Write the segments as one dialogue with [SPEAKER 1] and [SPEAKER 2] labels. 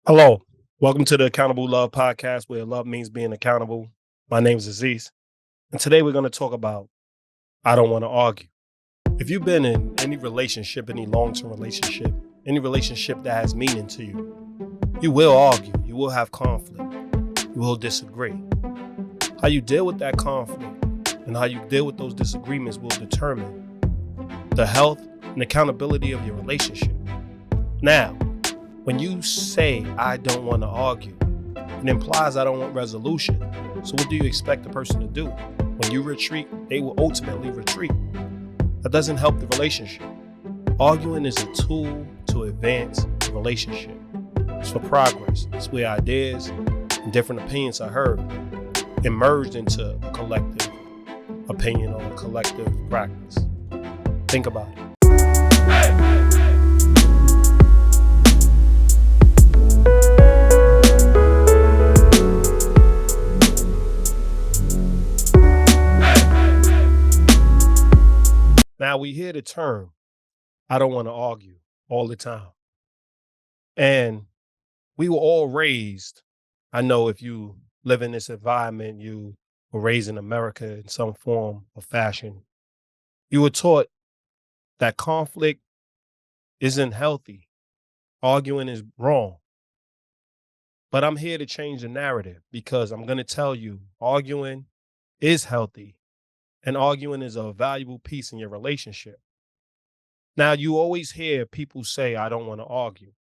[SPEAKER 1] Hello, welcome to the Accountable Love podcast where love means being accountable. My name is Aziz, and today we're going to talk about I don't want to argue. If you've been in any relationship, any long term relationship, any relationship that has meaning to you, you will argue, you will have conflict, you will disagree. How you deal with that conflict and how you deal with those disagreements will determine the health and accountability of your relationship. Now, when you say, I don't want to argue, it implies I don't want resolution. So what do you expect the person to do? When you retreat, they will ultimately retreat. That doesn't help the relationship. Arguing is a tool to advance the relationship. It's for progress. It's where ideas and different opinions are heard and merged into a collective opinion or a collective practice. Think about it. Now we hear the term, I don't want to argue all the time. And we were all raised. I know if you live in this environment, you were raised in America in some form or fashion. You were taught that conflict isn't healthy. Arguing is wrong. But I'm here to change the narrative because I'm going to tell you arguing is healthy and arguing is a valuable piece in your relationship. Now, you always hear people say, I don't want to argue.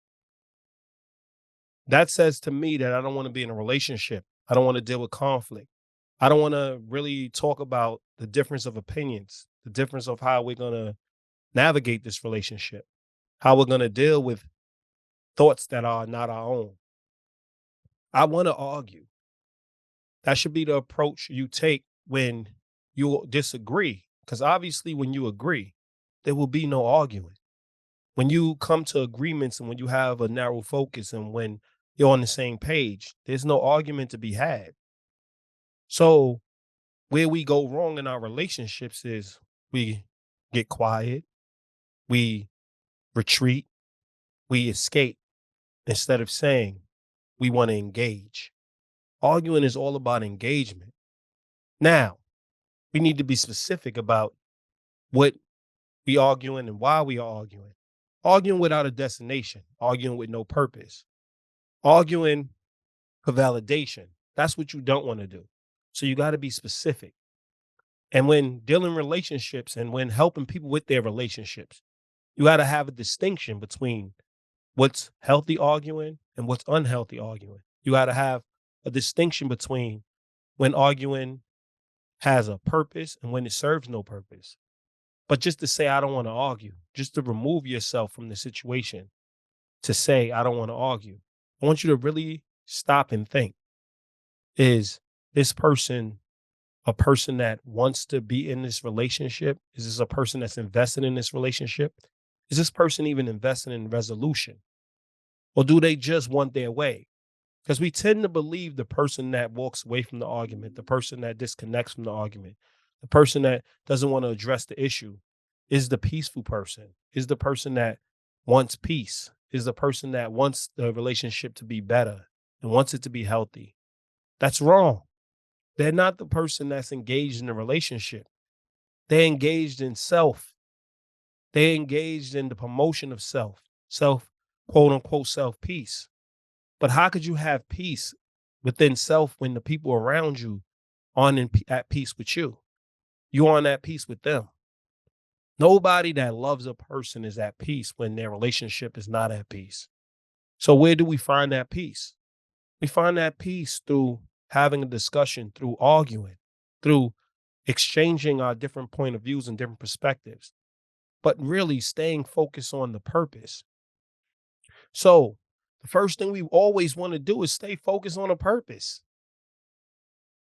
[SPEAKER 1] That says to me that I don't want to be in a relationship. I don't want to deal with conflict. I don't want to really talk about the difference of opinions, the difference of how we're going to navigate this relationship, how we're going to deal with thoughts that are not our own. I want to argue. That should be the approach you take when you disagree, because obviously when you agree, there will be no arguing. When you come to agreements and when you have a narrow focus and when you're on the same page, there's no argument to be had. So where we go wrong in our relationships is we get quiet, we retreat, we escape instead of saying we want to engage. Arguing is all about engagement. Now, we need to be specific about what we arguing and why we are arguing. Arguing without a destination, arguing with no purpose, arguing for validation. That's what you don't want to do. So you got to be specific. And when dealing relationships and when helping people with their relationships, you got to have a distinction between what's healthy arguing and what's unhealthy arguing. You got to have a distinction between when arguing has a purpose and when it serves no purpose. But just to say, I don't want to argue, just to remove yourself from the situation, to say, I don't want to argue. I want you to really stop and think, is this person a person that wants to be in this relationship? Is this a person that's invested in this relationship? Is this person even invested in resolution? Or do they just want their way? Because we tend to believe the person that walks away from the argument, the person that disconnects from the argument, the person that doesn't want to address the issue is the peaceful person, is the person that wants peace, is the person that wants the relationship to be better and wants it to be healthy. That's wrong. They're not the person that's engaged in a relationship. They're engaged in self. They're engaged in the promotion of self, quote unquote, self peace. But how could you have peace within self when the people around you aren't at peace with you? You aren't at peace with them. Nobody that loves a person is at peace when their relationship is not at peace. So where do we find that peace? We find that peace through having a discussion, through arguing, through exchanging our different point of views and different perspectives, but really staying focused on the purpose. So the first thing we always want to do is stay focused on a purpose.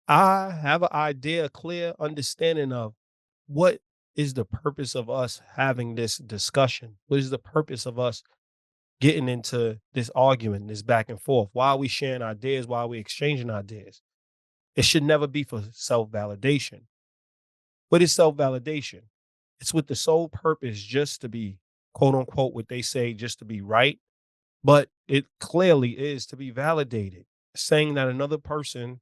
[SPEAKER 1] I have an idea, a clear understanding of what is the purpose of us having this discussion? What is the purpose of us getting into this argument, this back and forth? Why are we sharing ideas? Why are we exchanging ideas? It should never be for self-validation. What is self-validation? It's with the sole purpose just to be, quote unquote, what they say, just to be right, but it clearly is to be validated. Saying that another person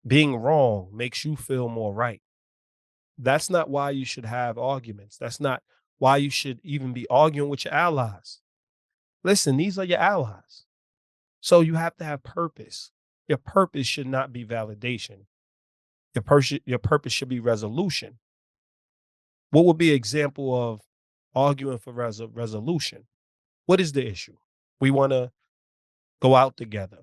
[SPEAKER 1] being wrong makes you feel more right. That's not why you should have arguments. That's not why you should even be arguing with your allies. Listen, these are your allies. So you have to have purpose. Your purpose should not be validation. Your purpose should be resolution. What would be an example of arguing for resolution? What is the issue? We want to go out together.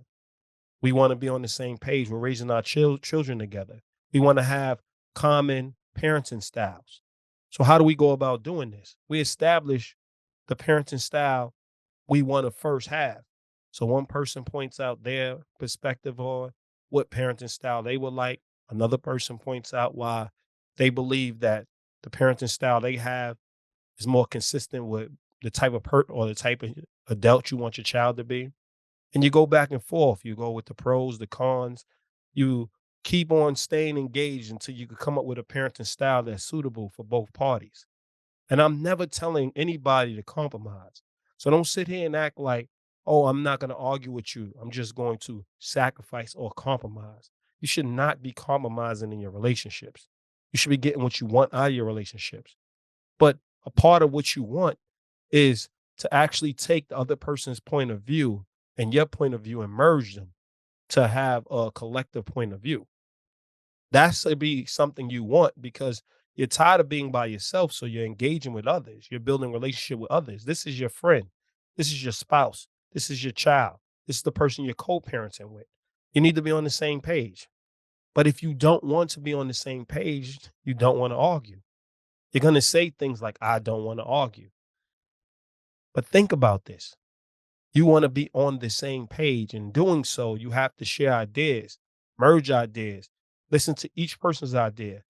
[SPEAKER 1] We want to be on the same page. We're raising our children together. We want to have common parenting styles. So how do we go about doing this? We establish the parenting style we want to first have. So one person points out their perspective on what parenting style they would like. Another person points out why they believe that the parenting style they have is more consistent with the type of or the type of adult you want your child to be. And you go back and forth. You go with the pros, the cons. You keep on staying engaged until you can come up with a parenting style that's suitable for both parties. And I'm never telling anybody to compromise. So don't sit here and act like, oh, I'm not going to argue with you. I'm just going to sacrifice or compromise. You should not be compromising in your relationships. You should be getting what you want out of your relationships. But a part of what you want is to actually take the other person's point of view and your point of view and merge them to have a collective point of view. That's to be something you want because you're tired of being by yourself. So you're engaging with others. You're building a relationship with others. This is your friend. This is your spouse. This is your child. This is the person you're co-parenting with. You need to be on the same page. But if you don't want to be on the same page, you don't want to argue. You're going to say things like, I don't want to argue. But think about this. You want to be on the same page. In doing so, you have to share ideas, merge ideas, listen to each person's idea,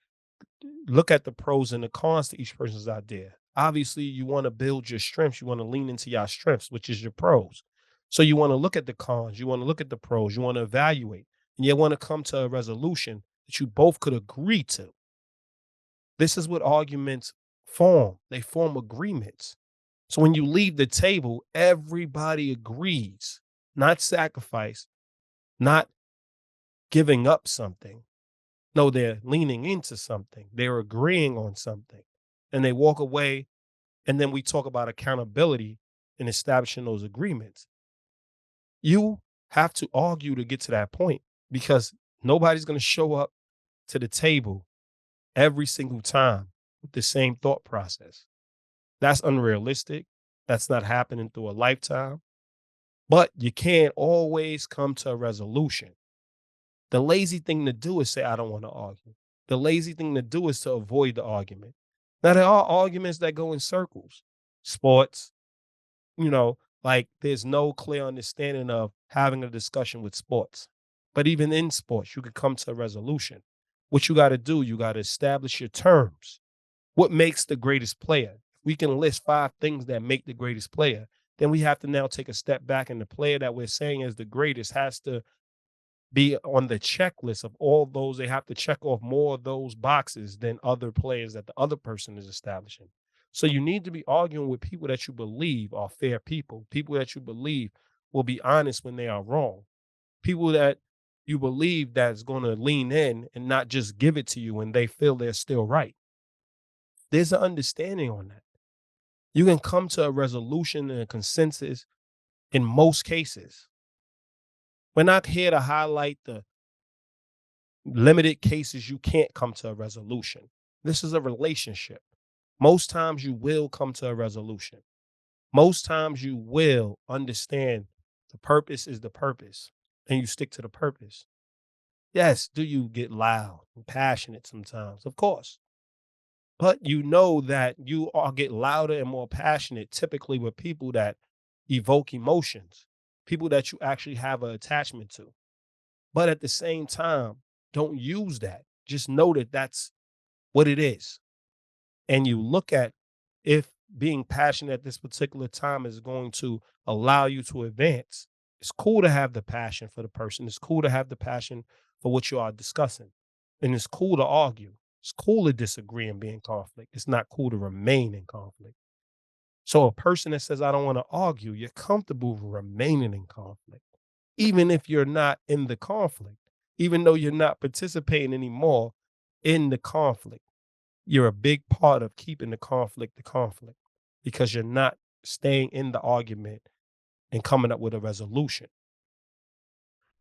[SPEAKER 1] look at the pros and the cons to each person's idea. Obviously, you want to build your strengths. You want to lean into your strengths, which is your pros. So you want to look at the cons, you want to look at the pros, you want to evaluate, and you want to come to a resolution that you both could agree to. This is what arguments form. They form agreements. So when you leave the table, everybody agrees, not sacrifice, not giving up something. No, they're leaning into something. They're agreeing on something. And they walk away. And then we talk about accountability in establishing those agreements. You have to argue to get to that point because nobody's going to show up to the table every single time with the same thought process. That's unrealistic. That's not happening through a lifetime. But you can't always come to a resolution. The lazy thing to do is say, I don't want to argue. The lazy thing to do is to avoid the argument. Now, there are arguments that go in circles. Sports, like there's no clear understanding of having a discussion with sports. But even in sports, you could come to a resolution. What you got to do, you got to establish your terms. What makes the greatest player? We can list 5 things that make the greatest player. Then we have to now take a step back, and the player that we're saying is the greatest has to be on the checklist of all those. They have to check off more of those boxes than other players that the other person is establishing. So you need to be arguing with people that you believe are fair people, people that you believe will be honest when they are wrong, people that you believe that's going to lean in and not just give it to you when they feel they're still right. There's an understanding on that. You can come to a resolution and a consensus in most cases. We're not here to highlight the limited cases you can't come to a resolution. This is a relationship. Most times you will come to a resolution. Most times you will understand the purpose is the purpose and you stick to the purpose. Yes, do you get loud and passionate sometimes? Of course. But you know that you all get louder and more passionate typically with people that evoke emotions, people that you actually have an attachment to. But at the same time, don't use that. Just know that that's what it is. And you look at if being passionate at this particular time is going to allow you to advance. It's cool to have the passion for the person. It's cool to have the passion for what you are discussing. And it's cool to argue. It's cool to disagree and be in conflict. It's not cool to remain in conflict. So a person that says, I don't want to argue, you're comfortable remaining in conflict, even if you're not in the conflict, even though you're not participating anymore in the conflict. You're a big part of keeping the conflict, because you're not staying in the argument and coming up with a resolution.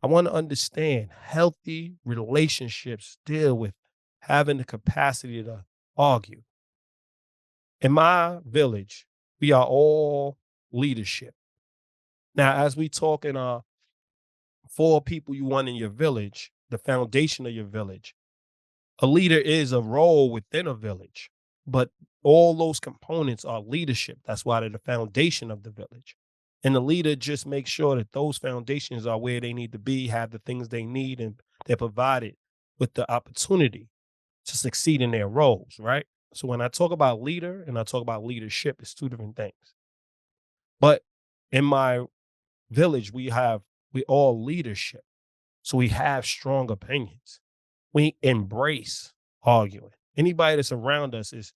[SPEAKER 1] I want to understand healthy relationships deal with having the capacity to argue. In my village, we are all leadership. Now, as we talk in our four people you want in your village, the foundation of your village, a leader is a role within a village, but all those components are leadership. That's why they're the foundation of the village. And the leader just makes sure that those foundations are where they need to be, have the things they need, and they're provided with the opportunity to succeed in their roles, right? So when I talk about leader and I talk about leadership, it's two different things. But in my village, we all leadership. So we have strong opinions. We embrace arguing. Anybody that's around us is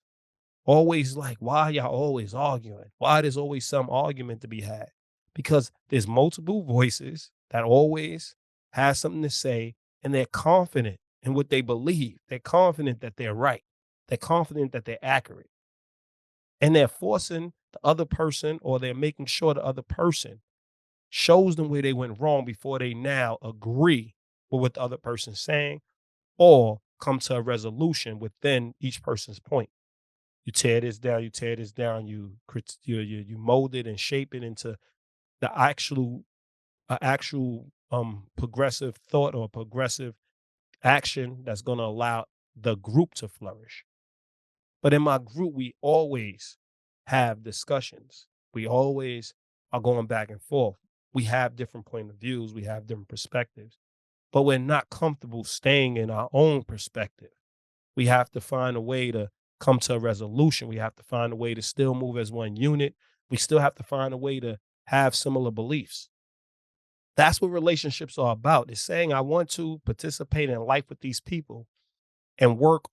[SPEAKER 1] always like, why y'all always arguing? Why there's always some argument to be had? Because there's multiple voices that always has something to say, and they're confident in what they believe. They're confident that they're right. They're confident that they're accurate. And they're forcing the other person, or they're making sure the other person shows them where they went wrong before they now agree with what the other person's saying, or come to a resolution within each person's point. You tear this down, you tear this down, you mold it and shape it into the actual progressive thought or progressive action that's going to allow the group to flourish. But in my group, we always have discussions. We always are going back and forth. We have different point of views, we have different perspectives, but we're not comfortable staying in our own perspective. We have to find a way to come to a resolution. We have to find a way to still move as one unit. We still have to find a way to have similar beliefs. That's what relationships are about. It's saying, I want to participate in life with these people and work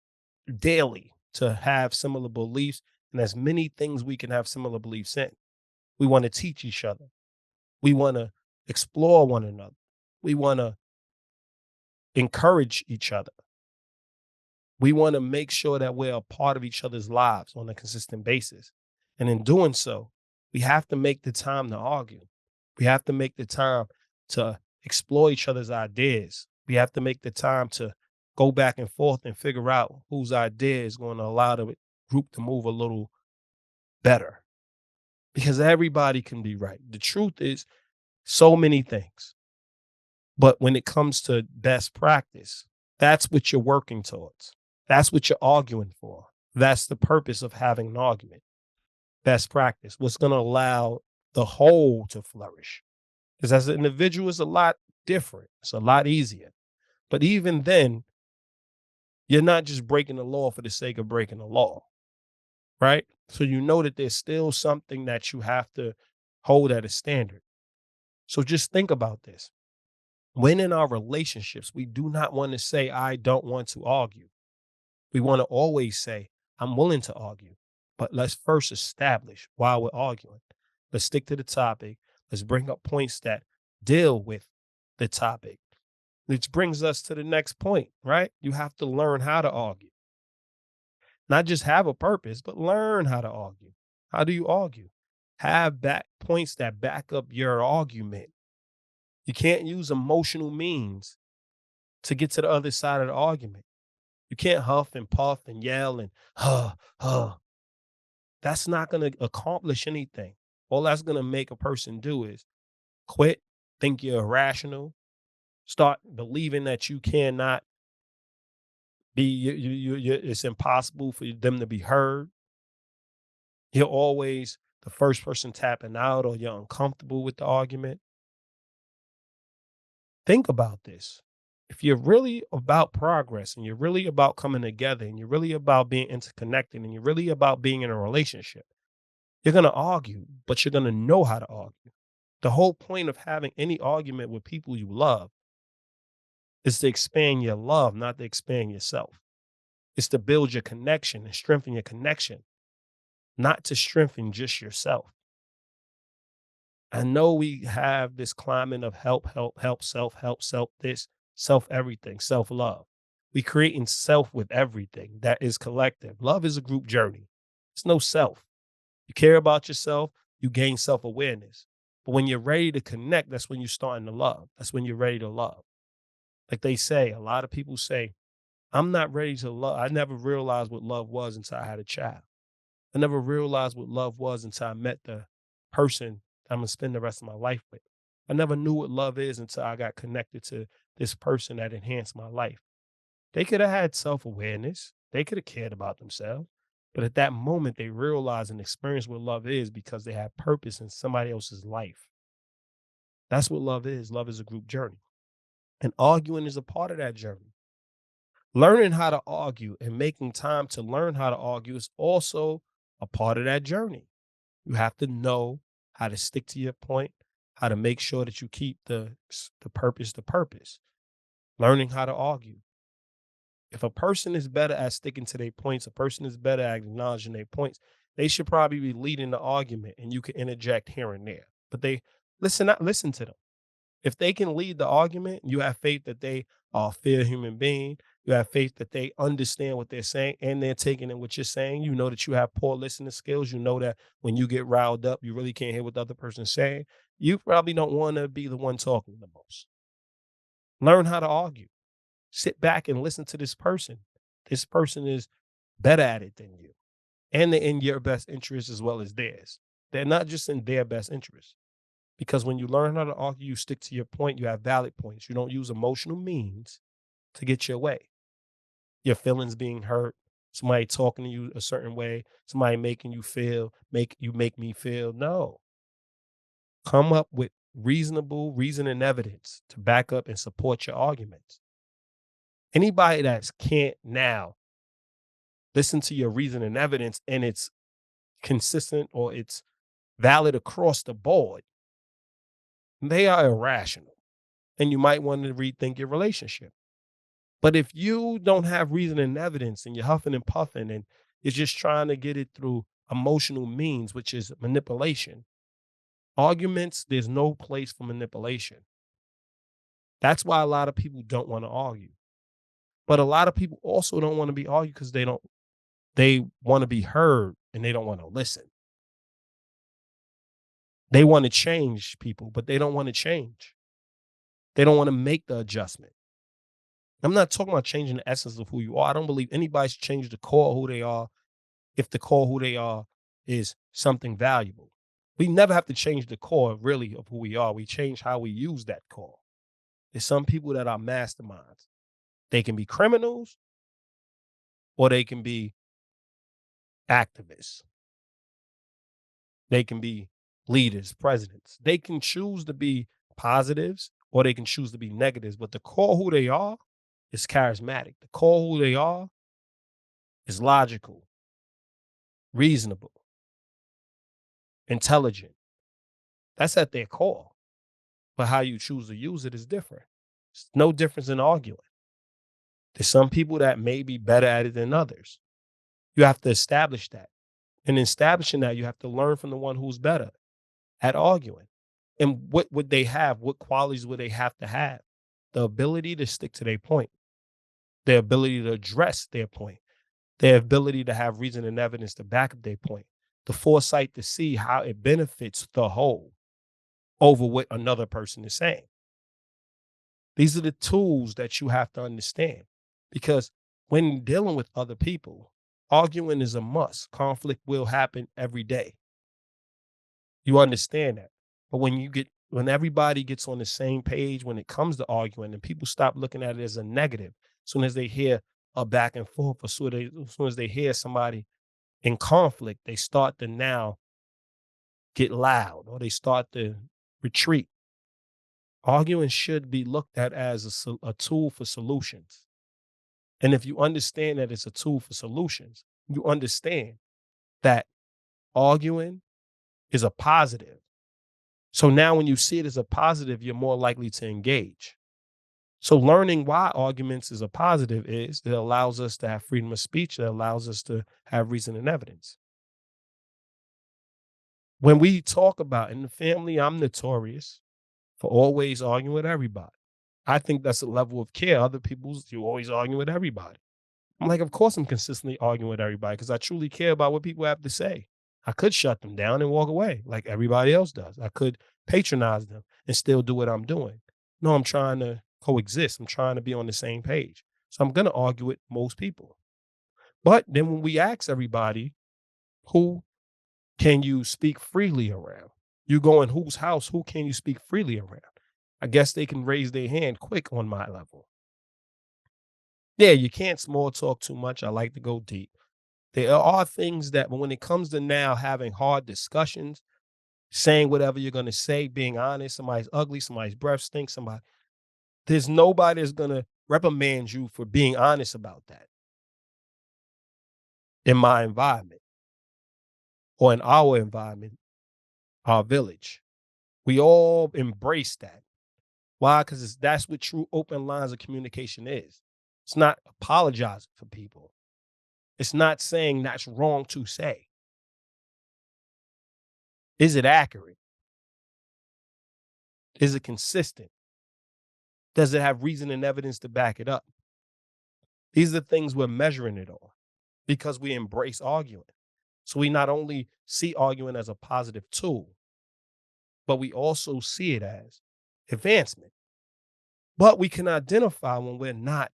[SPEAKER 1] daily to have similar beliefs, and as many things we can have similar beliefs in. We want to teach each other. We want to explore one another. We want to encourage each other. We want to make sure that we're a part of each other's lives on a consistent basis. And in doing so, we have to make the time to argue. We have to make the time to explore each other's ideas. We have to make the time to go back and forth and figure out whose idea is going to allow the group to move a little better, because everybody can be right. The truth is so many things. But when it comes to best practice, that's what you're working towards. That's what you're arguing for. That's the purpose of having an argument. Best practice, what's going to allow the whole to flourish. Because as an individual, it's a lot different. It's a lot easier. But even then, you're not just breaking the law for the sake of breaking the law, right? So you know that there's still something that you have to hold at a standard. So just think about this. When in our relationships, we do not want to say, I don't want to argue. We want to always say, I'm willing to argue, but let's first establish why we're arguing. Let's stick to the topic. Let's bring up points that deal with the topic, which brings us to the next point, right? You have to learn how to argue, not just have a purpose, but learn how to argue. How do you argue? Have back points that back up your argument. You can't use emotional means to get to the other side of the argument. You can't huff and puff and yell and huh. That's not going to accomplish anything. All that's going to make a person do is quit, think you're irrational, start believing that you cannot be, it's impossible for them to be heard. You're always the first person tapping out, or you're uncomfortable with the argument. Think about this. If you're really about progress and you're really about coming together and you're really about being interconnected and you're really about being in a relationship, you're going to argue, but you're going to know how to argue. The whole point of having any argument with people you love is to expand your love, not to expand yourself. It's to build your connection and strengthen your connection. not to strengthen just yourself. I know we have this climate of help, help, help, self this, self everything, self love. We creating self with everything that is collective. Love is a group journey. It's no self. You care about yourself, you gain self awareness. But when you're ready to connect, that's when you're starting to love. That's when you're ready to love. Like they say, a lot of people say, I'm not ready to love. I never realized what love was until I had a child. I never realized what love was until I met the person I'm gonna spend the rest of my life with. I never knew what love is until I got connected to this person that enhanced my life. They could have had self-awareness. They could have cared about themselves. But at that moment, they realized and experienced what love is because they had purpose in somebody else's life. That's what love is. Love is a group journey. And arguing is a part of that journey. Learning how to argue and making time to learn how to argue is also a part of that journey. You have to know how to stick to your point, how to make sure that you keep the purpose the purpose. Learning how to argue. If a person is better at sticking to their points, a person is better at acknowledging their points, they should probably be leading the argument and you can interject here and there. But they listen to them. If they can lead the argument, you have faith that they are a fair human being. You have faith that they understand what they're saying and they're taking in what you're saying. You know that you have poor listening skills. You know that when you get riled up, you really can't hear what the other person's saying. You probably don't want to be the one talking the most. Learn how to argue. Sit back and listen to this person. This person is better at it than you. And they're in your best interest as well as theirs. They're not just in their best interest. Because when you learn how to argue, you stick to your point, you have valid points. You don't use emotional means to get your way. Your feelings being hurt, somebody talking to you a certain way, somebody making you feel, make me feel. No. Come up with reasonable reason and evidence to back up and support your arguments. Anybody that can't now listen to your reason and evidence and it's consistent or it's valid across the board, they are irrational. And you might want to rethink your relationship. But if you don't have reason and evidence and you're huffing and puffing and you're just trying to get it through emotional means, which is manipulation, arguments, there's no place for manipulation. That's why a lot of people don't want to argue. But a lot of people also don't want to be argued because they want to be heard and they don't want to listen. They want to change people, but they don't want to change. They don't want to make the adjustment. I'm not talking about changing the essence of who you are. I don't believe anybody's changed the core of who they are if the core of who they are is something valuable. We never have to change the core really of who we are. We change how we use that core. There's some people that are masterminds. They can be criminals or they can be activists. They can be leaders, presidents. They can choose to be positives or they can choose to be negatives. But the core of who they are is charismatic. The core of who they are is logical, reasonable, intelligent. That's at their core. But how you choose to use it is different. It's no difference in arguing. There's some people that may be better at it than others. You have to establish that. And in establishing that, you have to learn from the one who's better at arguing. And what would they have? What qualities would they have to have? The ability to stick to their point, their ability to address their point, their ability to have reason and evidence to back up their point, the foresight to see how it benefits the whole over what another person is saying. These are the tools that you have to understand because when dealing with other people, arguing is a must. Conflict will happen every day. You understand that. But when everybody gets on the same page when it comes to arguing and people stop looking at it as a negative, as soon as they hear a back and forth, as soon as they hear somebody in conflict, they start to now get loud or they start to retreat. Arguing should be looked at as a tool for solutions. And if you understand that it's a tool for solutions, you understand that arguing is a positive. So now when you see it as a positive, you're more likely to engage. So learning why arguments is a positive is it allows us to have freedom of speech. It allows us to have reason and evidence. When we talk about in the family, I'm notorious for always arguing with everybody. I think that's a level of care. Other people's, you always argue with everybody. I'm like, of course I'm consistently arguing with everybody because I truly care about what people have to say. I could shut them down and walk away like everybody else does. I could patronize them and still do what I'm doing. No, I'm trying to coexist. I'm trying to be on the same page. So I'm going to argue with most people. But then when we ask everybody, who can you speak freely around? You go in whose house, who can you speak freely around? I guess they can raise their hand quick on my level. Yeah, you can't small talk too much. I like to go deep. There are things that when it comes to now having hard discussions, saying whatever you're going to say, being honest, somebody's ugly, somebody's breath stinks, there's nobody that's going to reprimand you for being honest about that in my environment or in our environment, our village. We all embrace that. Why? Because that's what true open lines of communication is. It's not apologizing for people. It's not saying that's wrong to say. Is it accurate? Is it consistent? Does it have reason and evidence to back it up? These are the things we're measuring it on because we embrace arguing. So we not only see arguing as a positive tool, but we also see it as advancement. But we can identify when we're not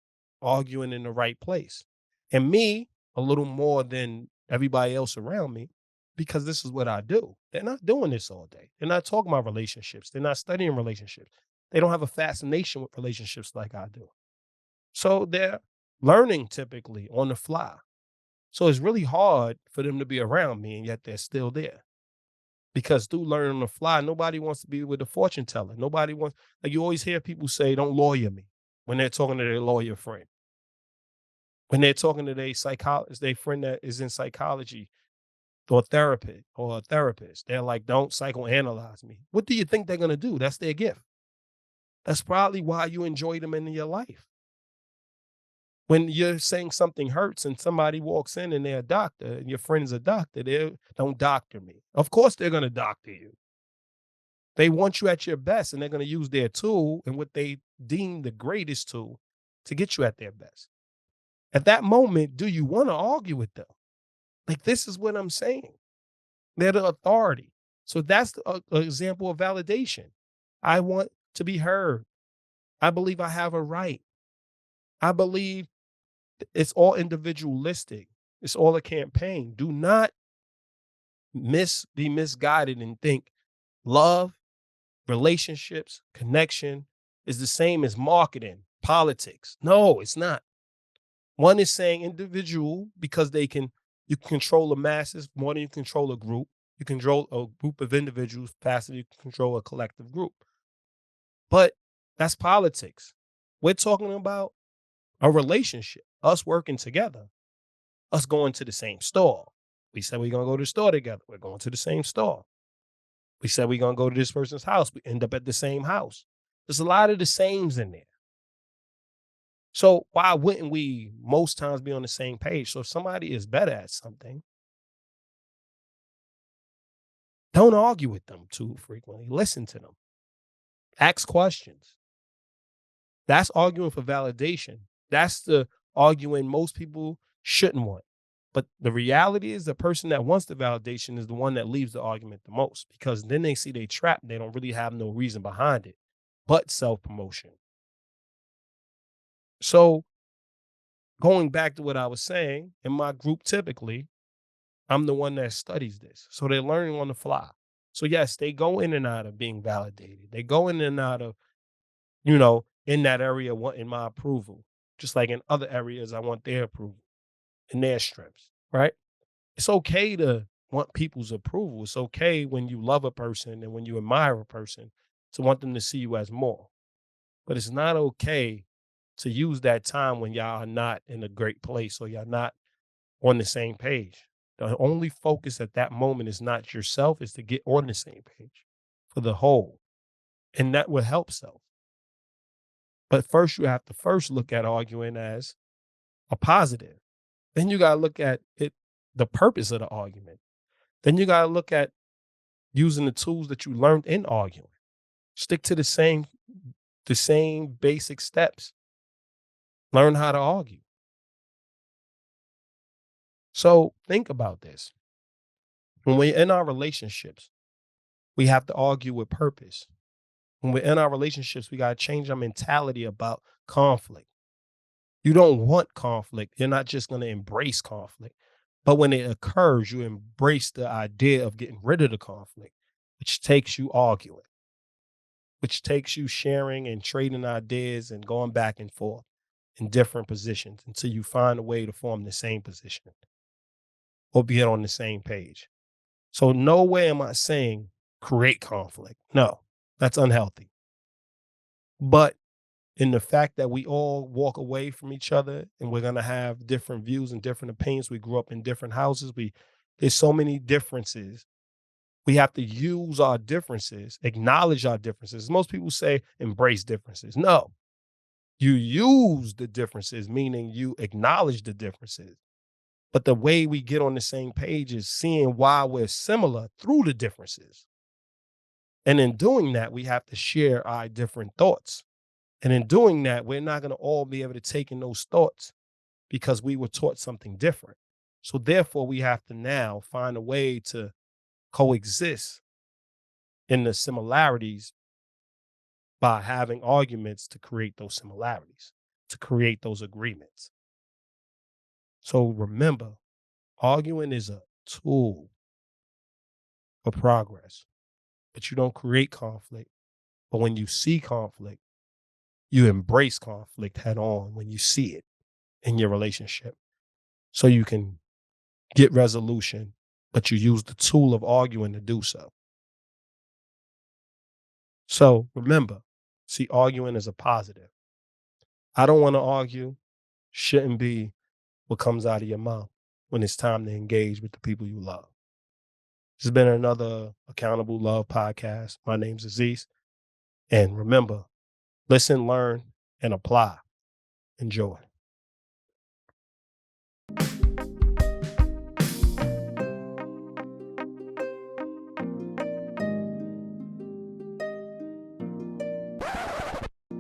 [SPEAKER 1] arguing in the right place. And me, a little more than everybody else around me, because this is what I do. They're not doing this all day. They're not talking about relationships. They're not studying relationships. They don't have a fascination with relationships like I do. So they're learning typically on the fly. So it's really hard for them to be around me, and yet they're still there. Because through learning on the fly, nobody wants to be with a fortune teller. Nobody wants, like you always hear people say, don't lawyer me when they're talking to their lawyer friend. When they're talking to their psychologist, their friend that is in psychology or a therapist, they're like, don't psychoanalyze me. What do you think they're gonna do? That's their gift. That's probably why you enjoy them in your life. When you're saying something hurts and somebody walks in and they're a doctor and your friend is a doctor, they don't doctor me. Of course they're gonna doctor you. They want you at your best and they're gonna use their tool and what they deem the greatest tool to get you at their best. At that moment, do you want to argue with them? Like, this is what I'm saying. They're the authority. So that's an example of validation. I want to be heard. I believe I have a right. I believe it's all individualistic. It's all a campaign. Do not be misguided and think love, relationships, connection is the same as marketing, politics. No, it's not. One is saying individual because you can control the masses more than you control a group. You control a group of individuals faster than you can control a collective group. But that's politics. We're talking about a relationship, us working together, us going to the same store. We said we're going to go to the store together. We're going to the same store. We said we're going to go to this person's house. We end up at the same house. There's a lot of the sames in there. So why wouldn't we most times be on the same page? So if somebody is better at something, don't argue with them too frequently. Listen to them. Ask questions. That's arguing for validation. That's the arguing most people shouldn't want. But the reality is the person that wants the validation is the one that leaves the argument the most because then they see they trapped. They don't really have no reason behind it but self-promotion. So going back to what I was saying, in my group, typically, I'm the one that studies this. So they're learning on the fly. So yes, they go in and out of being validated. They go in and out of, in that area wanting my approval. Just like in other areas, I want their approval and their strengths, right? It's okay to want people's approval. It's okay when you love a person and when you admire a person to want them to see you as more. But it's not okay to use that time when y'all are not in a great place or y'all not on the same page. The only focus at that moment is not yourself, is to get on the same page for the whole. And that will help self. But first, you have to first look at arguing as a positive. Then you got to look at it, the purpose of the argument. Then you got to look at using the tools that you learned in arguing. Stick to the same basic steps. Learn how to argue. So think about this. When we're in our relationships, we have to argue with purpose. When we're in our relationships, we got to change our mentality about conflict. You don't want conflict. You're not just going to embrace conflict. But when it occurs, you embrace the idea of getting rid of the conflict, which takes you arguing, which takes you sharing and trading ideas and going back and forth in different positions until you find a way to form the same position or be on the same page. So no way am I saying create conflict. No, that's unhealthy. But in the fact that we all walk away from each other and we're gonna have different views and different opinions. We grew up in different houses. There's so many differences. We have to use our differences, acknowledge our differences. Most people say embrace differences. No, you use the differences, meaning you acknowledge the differences. But the way we get on the same page is seeing why we're similar through the differences. And in doing that, we have to share our different thoughts. And in doing that, we're not going to all be able to take in those thoughts because we were taught something different. So therefore, we have to now find a way to coexist in the similarities by having arguments to create those similarities, to create those agreements. So remember, arguing is a tool for progress, but you don't create conflict. But when you see conflict, you embrace conflict head on when you see it in your relationship so you can get resolution, but you use the tool of arguing to do so. So remember, see arguing as a positive. I don't want to argue, shouldn't be what comes out of your mouth when it's time to engage with the people you love. This has been another Accountable Love podcast. My name's Aziz. And remember, listen, learn, and apply. Enjoy.